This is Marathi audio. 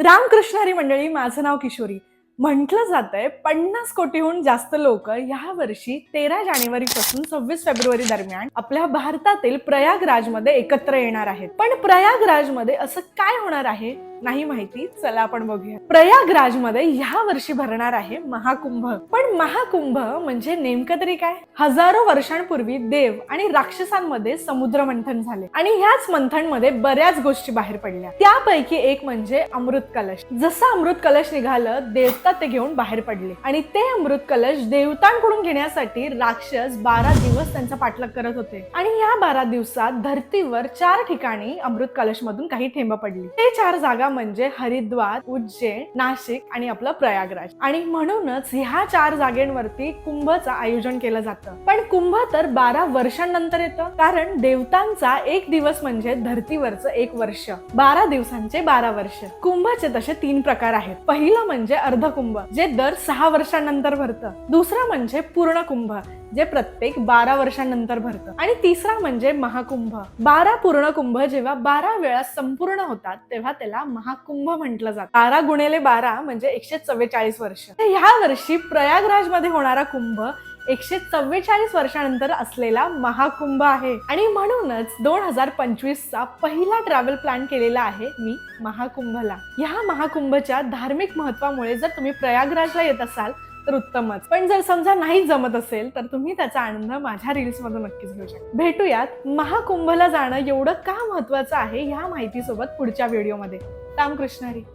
रामकृष्ण हरी मंडळी, माझं नाव किशोरी. म्हटलं जातंय 50 कोटीहून जास्त लोक या वर्षी 13 जानेवारी पासून 26 फेब्रुवारी दरम्यान आपल्या भारतातील प्रयागराजमध्ये एकत्र येणार आहेत. पण प्रयागराजमध्ये असं काय होणार आहे नाही माहिती, चला आपण बघूया. प्रयागराजमध्ये या वर्षी भरणार आहे महाकुंभ. पण महाकुंभ म्हणजे नेमकं तरी काय? हजारो वर्षांपूर्वी देव आणि राक्षसांमध्ये समुद्र मंथन झाले आणि ह्याच मंथनमध्ये बऱ्याच गोष्टी बाहेर पडल्या. त्यापैकी एक म्हणजे अमृत कलश. जसं अमृत कलश निघालं, देवता ते घेऊन बाहेर पडले आणि ते अमृत कलश देवतांकडून घेण्यासाठी राक्षस 12 दिवस त्यांचा पाठलाग करत होते. आणि या 12 दिवसात धरतीवर 4 ठिकाणी अमृत कलश मधून काही थेंब पडली. ते 4 जागा म्हणजे हरिद्वार, उज्जैन, नाशिक आणि आपलं प्रयागराज. आणि म्हणूनच ह्या 4 जागेंवरती कुंभचं आयोजन केलं जातं. पण कुंभ तर 12 वर्षांनंतर येतं, कारण देवतांचा एक दिवस म्हणजे धरतीवरचं एक वर्ष. 12 दिवसांचे 12 वर्ष. कुंभाचे तसे 3 प्रकार आहेत. पहिलं म्हणजे अर्धकुंभ, जे दर 6 वर्षांनंतर भरतं. दुसरं म्हणजे पूर्ण कुंभ, जे प्रत्येक 12 वर्षांनंतर भरतं. आणि तिसरा म्हणजे महाकुंभ. 12 पूर्ण कुंभ जेव्हा 12 वेळा संपूर्ण होतात तेव्हा त्याला महाकुंभ म्हटलं जातं. 12 गुणिले 12 म्हणजे 144 वर्ष. ह्या वर्षी प्रयागराज मध्ये होणारा कुंभ 144 वर्षानंतर असलेला महाकुंभ आहे. आणि म्हणूनच 2025 चा पहिला ट्रॅव्हल प्लॅन केलेला आहे मी महाकुंभला. ह्या महाकुंभच्या धार्मिक महत्वामुळे जर तुम्ही प्रयागराजला येत असाल तर उत्तमच. पण जर समजा नाही जमत असेल तर तुम्ही त्याचा आनंद माझ्या रील्स मधून नक्कीच घेऊ शकता. भेटूयात महाकुंभला जाणं एवढं का महत्वाचं आहे ह्या माहिती सोबत पुढच्या व्हिडिओमध्ये. रामकृष्ण हरी.